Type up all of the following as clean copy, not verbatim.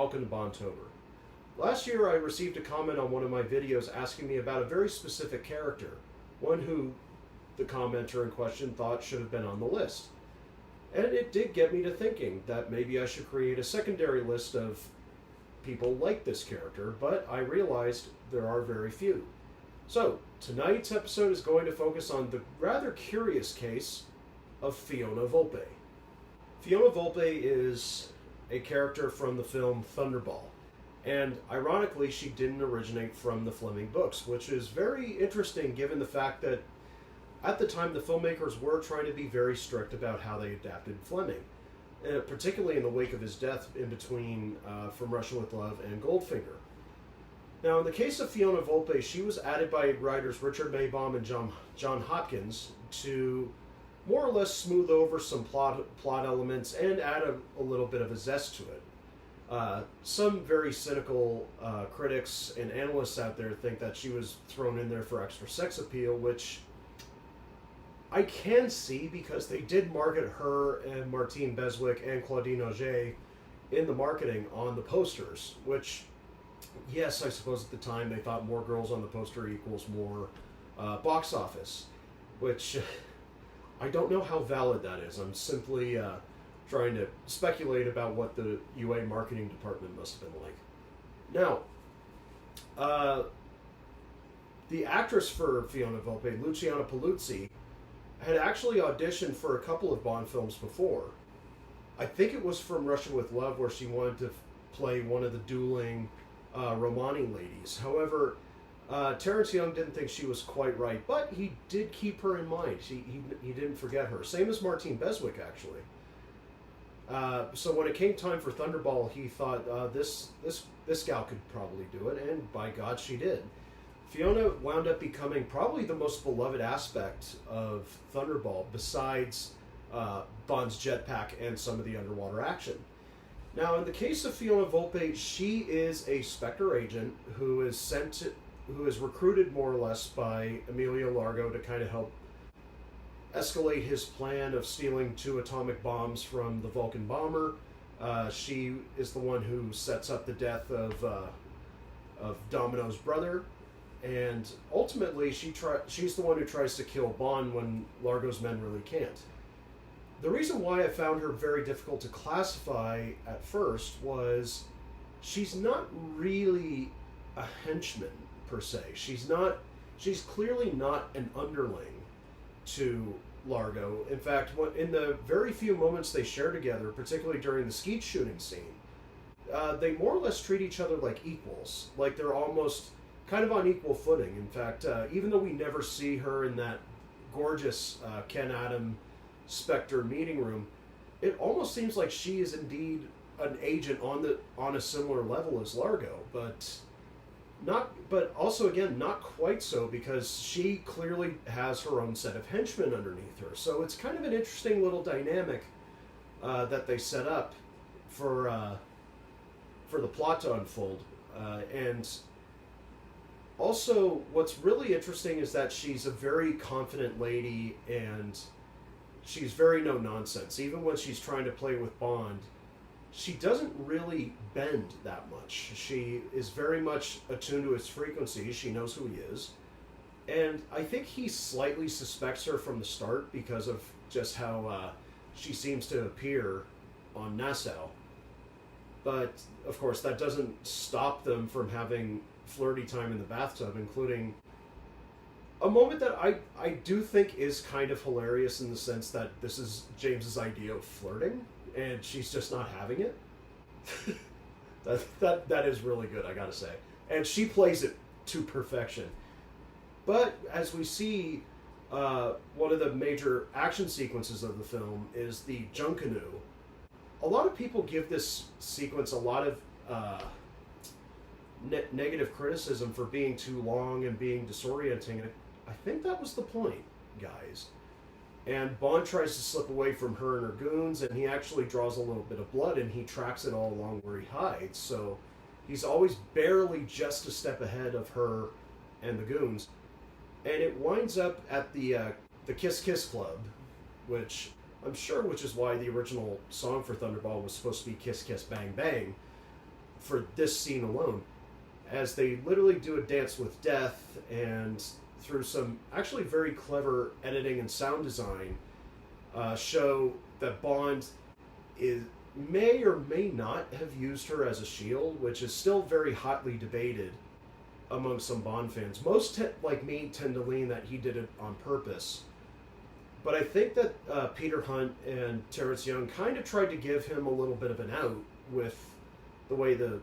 welcome to Bond-tober. Last year I received a comment on one of my videos asking me about a very specific character, one who the commenter in question thought should have been on the list. And it did get me to thinking that maybe I should create a secondary list of people like this character, but I realized there are very few. So, tonight's episode is going to focus on the rather curious case of Fiona Volpe. Fiona Volpe is a character from the film Thunderball, and ironically she didn't originate from the Fleming books, which is very interesting given the fact that at the time the filmmakers were trying to be very strict about how they adapted Fleming, particularly in the wake of his death in between From Russia with Love and Goldfinger. Now, in the case of Fiona Volpe, she was added by writers Richard Maybaum and John Hopkins to more or less smooth over some plot elements and add a little bit of a zest to it. Some very cynical critics and analysts out there think that she was thrown in there for extra sex appeal, which I can see because they did market her and Martine Beswick and Claudine Auger in the marketing on the posters, which, yes, I suppose at the time they thought more girls on the poster equals more box office, which I don't know how valid that is. I'm simply trying to speculate about what the UA marketing department must have been like. Now, the actress for Fiona Volpe, Luciana Paluzzi, had actually auditioned for a couple of Bond films before. I think it was From Russia with Love, where she wanted to play one of the dueling Romani ladies. However, Terrence Young didn't think she was quite right, but he did keep her in mind. He didn't forget her. Same as Martine Beswick, actually. So when it came time for Thunderball, he thought this gal could probably do it, and by God, she did. Fiona wound up becoming probably the most beloved aspect of Thunderball, besides Bond's jetpack and some of the underwater action. Now, in the case of Fiona Volpe, she is a Spectre agent who is recruited more or less by Emilio Largo to kind of help escalate his plan of stealing 2 atomic bombs from the Vulcan bomber. She is the one who sets up the death of Domino's brother. And ultimately, she's the one who tries to kill Bond when Largo's men really can't. The reason why I found her very difficult to classify at first was she's not really a henchman, per se. She's clearly not an underling to Largo. In fact, in the very few moments they share together, particularly during the skeet shooting scene, they more or less treat each other like equals. Like they're almost kind of on equal footing. In fact, even though we never see her in that gorgeous Ken Adam Spectre meeting room, it almost seems like she is indeed an agent on a similar level as Largo, but also again not quite so, because she clearly has her own set of henchmen underneath her. So it's kind of an interesting little dynamic that they set up for the plot to unfold, and also, what's really interesting is that she's a very confident lady, and she's very no-nonsense. Even when she's trying to play with Bond, she doesn't really bend that much. She is very much attuned to his frequency. She knows who he is. And I think he slightly suspects her from the start because of just how she seems to appear on Nassau. But, of course, that doesn't stop them from having flirty time in the bathtub, including a moment that I do think is kind of hilarious in the sense that this is James's idea of flirting, and she's just not having it. that is really good, I gotta say. And she plays it to perfection. But as we see, one of the major action sequences of the film is the junk canoe. A lot of people give this sequence a lot of negative criticism for being too long and being disorienting. I think that was the point, guys. And Bond tries to slip away from her and her goons, and he actually draws a little bit of blood, and he tracks it all along where he hides. So he's always barely just a step ahead of her and the goons. And it winds up at the Kiss Kiss Club, which is why the original song for Thunderball was supposed to be Kiss Kiss Bang Bang. for this scene alone, as they literally do a dance with death, and through some actually very clever editing and sound design, show that Bond may or may not have used her as a shield, which is still very hotly debated among some Bond fans. Most, like me, tend to lean that he did it on purpose. But I think that Peter Hunt and Terrence Young kind of tried to give him a little bit of an out with the way the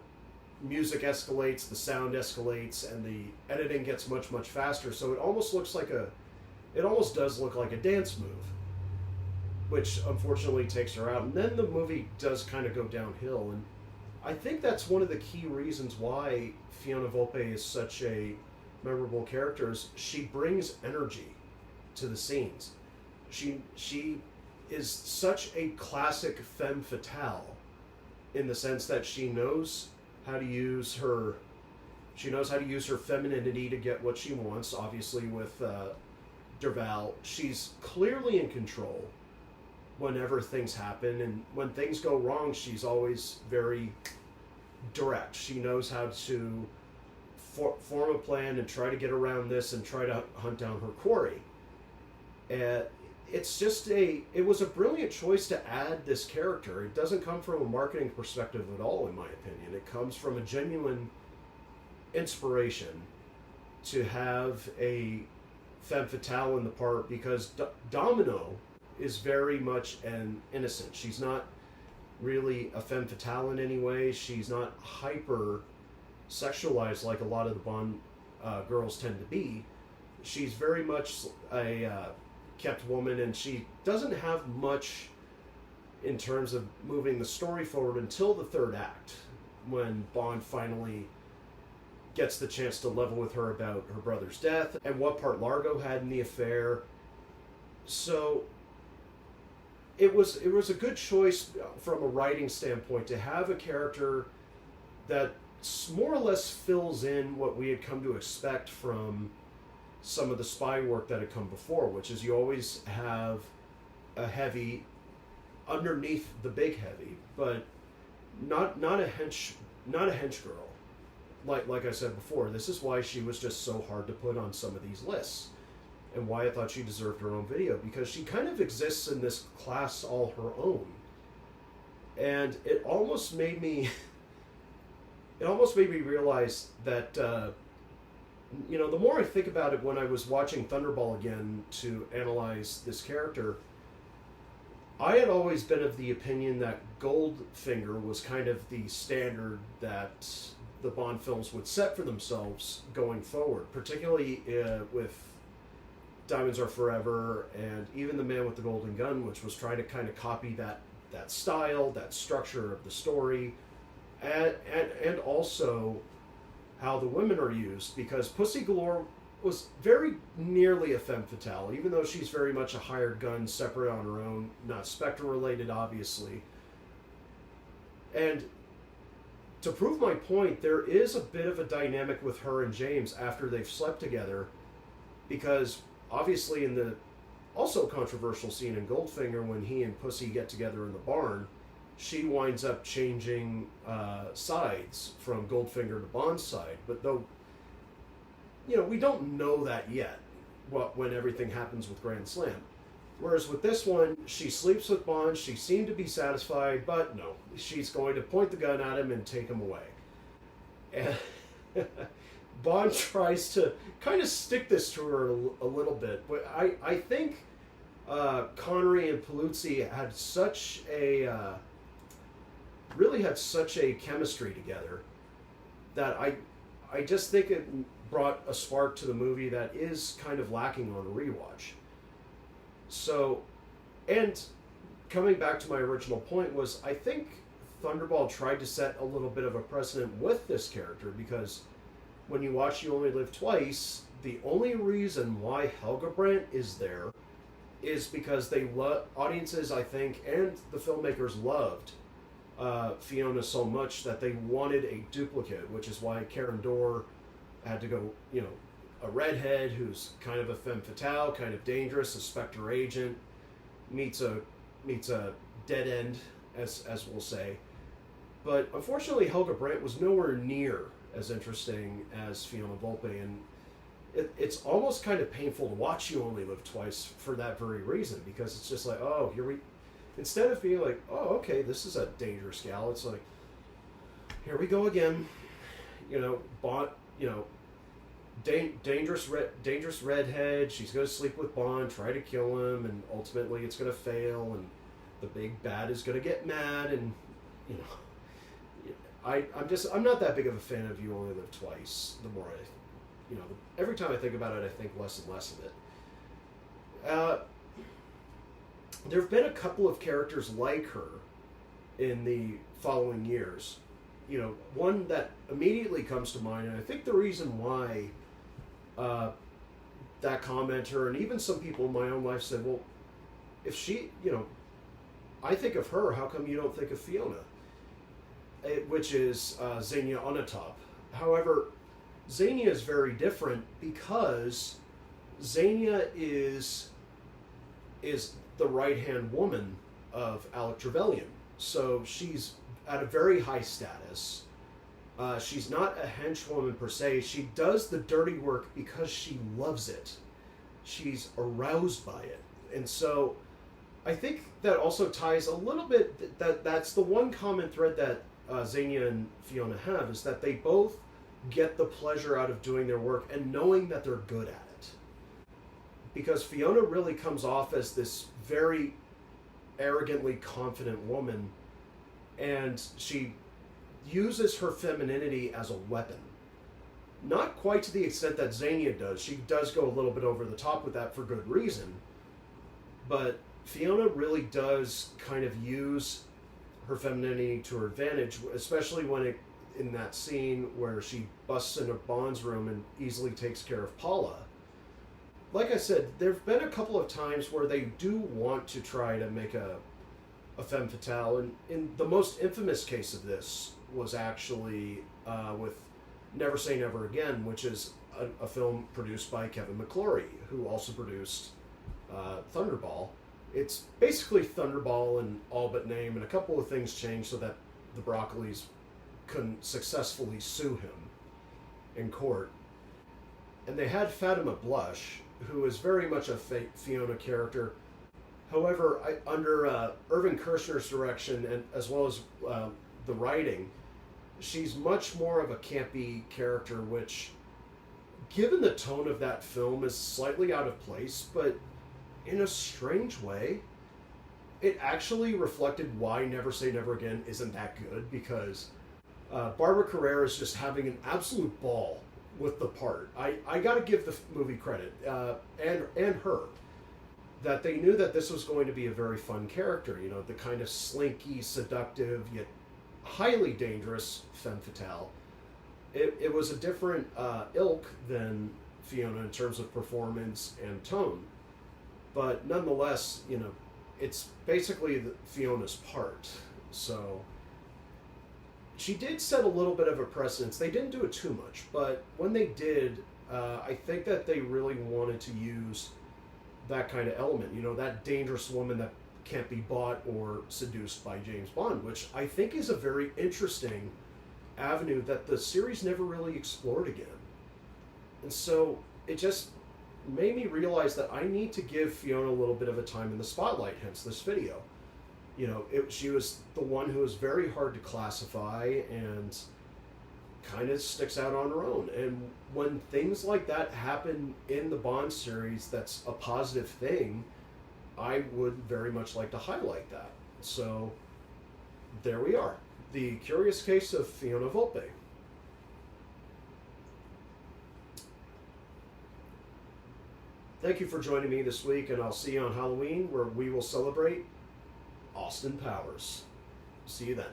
music escalates, the sound escalates, and the editing gets much, much faster. So it almost looks like it almost does look like a dance move, which unfortunately takes her out. And then the movie does kind of go downhill. And I think that's one of the key reasons why Fiona Volpe is such a memorable character. Is she brings energy to the scenes. She is such a classic femme fatale, in the sense that she knows how to use her femininity to get what she wants. Obviously with Derval, she's clearly in control whenever things happen, and when things go wrong, she's always very direct. She knows how to form a plan and try to get around this and try to hunt down her quarry. And it was a brilliant choice to add this character. It doesn't come from a marketing perspective at all, in my opinion. It comes from a genuine inspiration to have a femme fatale in the part, because Domino is very much an innocent. She's not really a femme fatale in any way. She's not hyper sexualized like a lot of the Bond girls tend to be. She's very much a kept woman, and she doesn't have much in terms of moving the story forward until the third act, when Bond finally gets the chance to level with her about her brother's death and what part Largo had in the affair. So it was a good choice from a writing standpoint to have a character that more or less fills in what we had come to expect from some of the spy work that had come before, which is you always have a heavy underneath the big heavy, but not a hench girl. Like I said before, this is why she was just so hard to put on some of these lists, and why I thought she deserved her own video, because she kind of exists in this class all her own. And it almost made me realize that the more I think about it, when I was watching Thunderball again to analyze this character, I had always been of the opinion that Goldfinger was kind of the standard that the Bond films would set for themselves going forward, particularly with Diamonds Are Forever, and even The Man with the Golden Gun, which was trying to kind of copy that style, that structure of the story, and also how the women are used, because Pussy Galore was very nearly a femme fatale, even though she's very much a hired gun, separate on her own, not Spectre related, obviously. And to prove my point, there is a bit of a dynamic with her and James after they've slept together, because obviously in the also controversial scene in Goldfinger, when he and Pussy get together in the barn, she winds up changing sides from Goldfinger to Bond's side. But though, we don't know that yet, when everything happens with Grand Slam. Whereas with this one, she sleeps with Bond, she seemed to be satisfied, but no, she's going to point the gun at him and take him away. And Bond tries to kind of stick this to her a little bit, but I think Connery and Paluzzi had such a chemistry together that I just think it brought a spark to the movie that is kind of lacking on a rewatch. So, and coming back to my original point was, I think Thunderball tried to set a little bit of a precedent with this character, because when you watch You Only Live Twice, the only reason why Helga Brandt is there is because audiences, I think, and the filmmakers loved Fiona so much that they wanted a duplicate, which is why Karen Dorr had to go, a redhead who's kind of a femme fatale, kind of dangerous, a Spectre agent, meets a dead end, as we'll say. But unfortunately, Helga Brandt was nowhere near as interesting as Fiona Volpe, and it's almost kind of painful to watch You Only Live Twice for that very reason, because it's just like, oh, here we, instead of being like, oh, okay, this is a dangerous gal, it's like, here we go again, Bond, dangerous redhead, she's going to sleep with Bond, try to kill him, and ultimately it's going to fail, and the big bad is going to get mad, and, I'm not that big of a fan of You Only Live Twice. The more every time I think about it, I think less and less of it. There have been a couple of characters like her in the following years. One that immediately comes to mind, and I think the reason why that commenter and even some people in my own life said, well, if she, I think of her, how come you don't think of Fiona? Which is Xenia Onatopp. However, Xenia is very different because Xenia is the right-hand woman of Alec Trevelyan. So she's at a very high status. She's not a henchwoman per se. She does the dirty work because she loves it. She's aroused by it. And so I think that also ties a little bit, that's the one common thread that Xenia and Fiona have, is that they both get the pleasure out of doing their work and knowing that they're good at it. Because Fiona really comes off as this very arrogantly confident woman, and she uses her femininity as a weapon. Not quite to the extent that Xenia does. She does go a little bit over the top with that for good reason. But Fiona really does kind of use her femininity to her advantage, especially when in that scene where she busts into Bond's room and easily takes care of Paula. Like I said, there have been a couple of times where they do want to try to make a femme fatale, and in the most infamous case of this was actually with Never Say Never Again, which is a film produced by Kevin McClory, who also produced Thunderball. It's basically Thunderball in all but name, and a couple of things changed so that the Broccolis couldn't successfully sue him in court. And they had Fatima Blush, who is very much a Fiona character. However, under Irvin Kershner's direction, and as well as the writing, she's much more of a campy character, which, given the tone of that film, is slightly out of place, but in a strange way, it actually reflected why Never Say Never Again isn't that good, because Barbara Carrera is just having an absolute ball with the part. I got to give the movie credit, and her, that they knew that this was going to be a very fun character, the kind of slinky, seductive, yet highly dangerous femme fatale. It was a different ilk than Fiona in terms of performance and tone. But nonetheless, it's basically Fiona's part. So she did set a little bit of a precedence. They didn't do it too much, but when they did, I think that they really wanted to use that kind of element, that dangerous woman that can't be bought or seduced by James Bond, which I think is a very interesting avenue that the series never really explored again. And so it just made me realize that I need to give Fiona a little bit of a time in the spotlight, hence this video. She was the one who was very hard to classify and kind of sticks out on her own. And when things like that happen in the Bond series, that's a positive thing. I would very much like to highlight that. So there we are. The Curious Case of Fiona Volpe. Thank you for joining me this week, and I'll see you on Halloween, where we will celebrate Austin Powers. See you then.